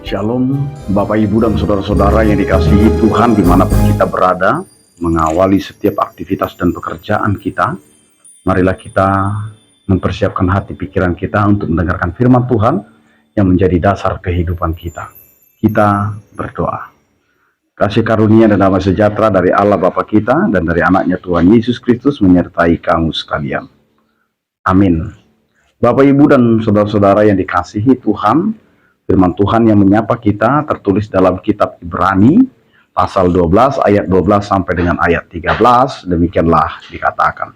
Shalom, Bapak Ibu dan Saudara-saudara yang dikasihi Tuhan dimanapun kita berada, mengawali setiap aktivitas dan pekerjaan kita. Marilah kita mempersiapkan hati pikiran kita untuk mendengarkan firman Tuhan yang menjadi dasar kehidupan kita. Kita berdoa. Kasih karunia dan damai sejahtera dari Allah Bapa kita dan dari anaknya Tuhan Yesus Kristus menyertai kamu sekalian. Amin. Bapak Ibu dan Saudara-saudara yang dikasihi Tuhan, firman Tuhan yang menyapa kita tertulis dalam kitab Ibrani pasal 12 ayat 12 sampai dengan ayat 13. Demikianlah dikatakan.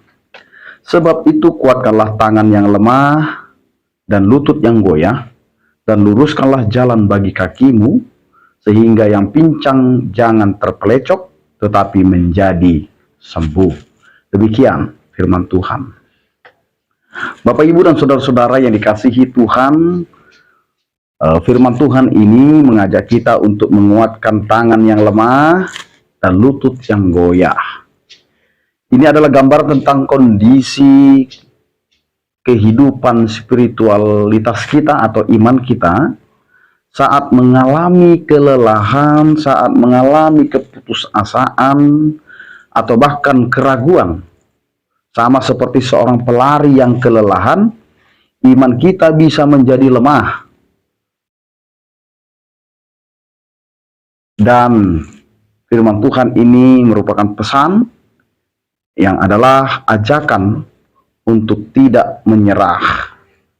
Sebab itu kuatkanlah tangan yang lemah dan lutut yang goyah, dan luruskanlah jalan bagi kakimu, sehingga yang pincang jangan terpelecok tetapi menjadi sembuh. Demikian firman Tuhan. Bapak Ibu dan Saudara-saudara yang dikasihi Tuhan, firman Tuhan ini mengajak kita untuk menguatkan tangan yang lemah dan lutut yang goyah. Ini adalah gambar tentang kondisi kehidupan spiritualitas kita atau iman kita saat mengalami kelelahan, saat mengalami keputusasaan, atau bahkan keraguan. Sama seperti seorang pelari yang kelelahan, iman kita bisa menjadi lemah. Dan firman Tuhan ini merupakan pesan yang adalah ajakan untuk tidak menyerah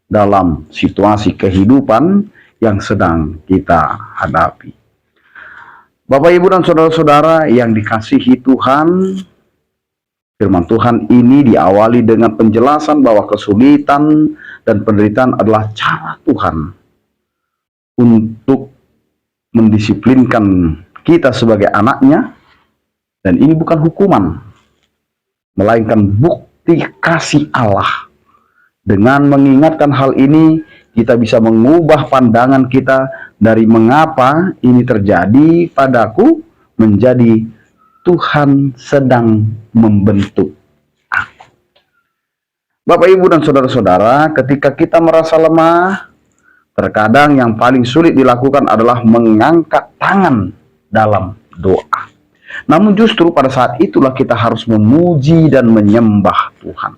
dalam situasi kehidupan yang sedang kita hadapi. Bapak, Ibu, dan Saudara-saudara yang dikasihi Tuhan, firman Tuhan ini diawali dengan penjelasan bahwa kesulitan dan penderitaan adalah cara Tuhan untuk mendisiplinkan kita sebagai anaknya, dan ini bukan hukuman, melainkan bukti kasih Allah. Dengan mengingatkan hal ini, kita bisa mengubah pandangan kita dari mengapa ini terjadi padaku menjadi Tuhan sedang membentuk aku. Bapak, Ibu, dan Saudara-saudara, ketika kita merasa lemah, terkadang yang paling sulit dilakukan adalah mengangkat tangan dalam doa. Namun justru pada saat itulah kita harus memuji dan menyembah Tuhan.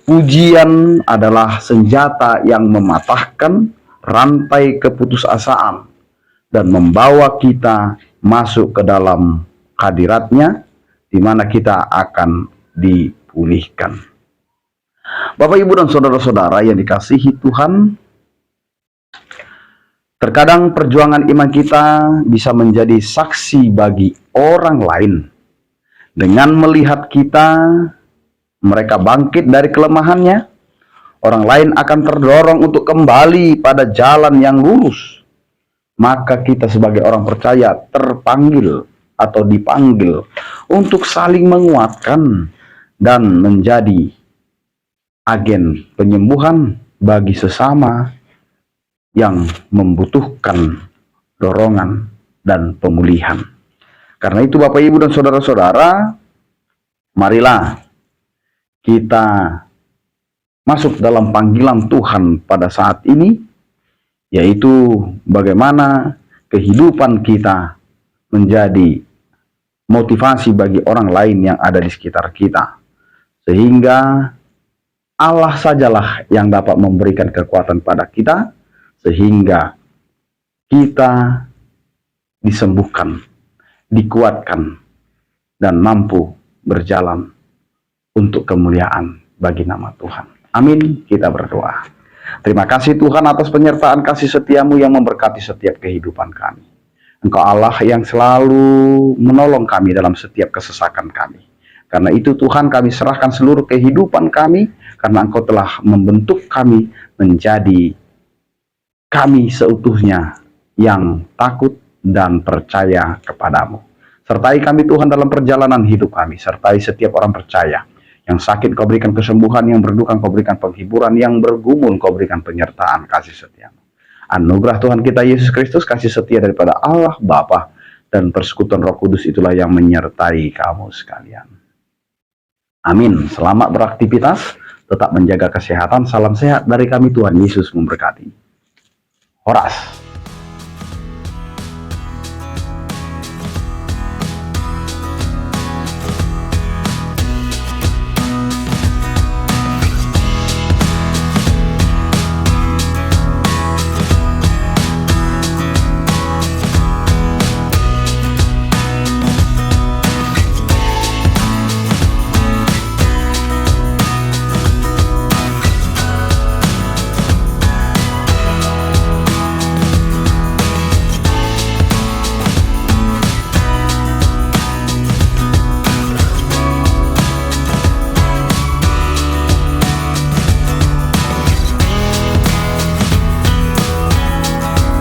Pujian adalah senjata yang mematahkan rantai keputusasaan dan membawa kita masuk ke dalam hadirat-Nya, di mana kita akan dipulihkan. Bapak, Ibu, dan Saudara-saudara yang dikasihi Tuhan, terkadang perjuangan iman kita bisa menjadi saksi bagi orang lain. Dengan melihat kita, mereka bangkit dari kelemahannya, orang lain akan terdorong untuk kembali pada jalan yang lurus. Maka kita sebagai orang percaya terpanggil atau dipanggil untuk saling menguatkan dan menjadi agen penyembuhan bagi sesama yang membutuhkan dorongan dan pemulihan. Karena itu Bapak, Ibu, dan Saudara-saudara, marilah kita masuk dalam panggilan Tuhan pada saat ini, yaitu bagaimana kehidupan kita menjadi motivasi bagi orang lain yang ada di sekitar kita. Sehingga Allah sajalah yang dapat memberikan kekuatan pada kita, sehingga kita disembuhkan, dikuatkan, dan mampu berjalan untuk kemuliaan bagi nama Tuhan. Amin. Kita berdoa. Terima kasih Tuhan atas penyertaan kasih setiamu yang memberkati setiap kehidupan kami. Engkau Allah yang selalu menolong kami dalam setiap kesesakan kami. Karena itu Tuhan, kami serahkan seluruh kehidupan kami, karena Engkau telah membentuk kami menjadi kami seutuhnya yang takut dan percaya kepadamu. Sertai kami Tuhan dalam perjalanan hidup kami. Sertai setiap orang percaya. Yang sakit Kau berikan kesembuhan, yang berduka Kau berikan penghiburan, yang bergumul Kau berikan penyertaan kasih setiamu. Anugerah Tuhan kita Yesus Kristus, kasih setia daripada Allah Bapa dan persekutuan Roh Kudus itulah yang menyertai kamu sekalian. Amin. Selamat beraktivitas, tetap menjaga kesehatan. Salam sehat dari kami, Tuhan Yesus memberkati. Horas.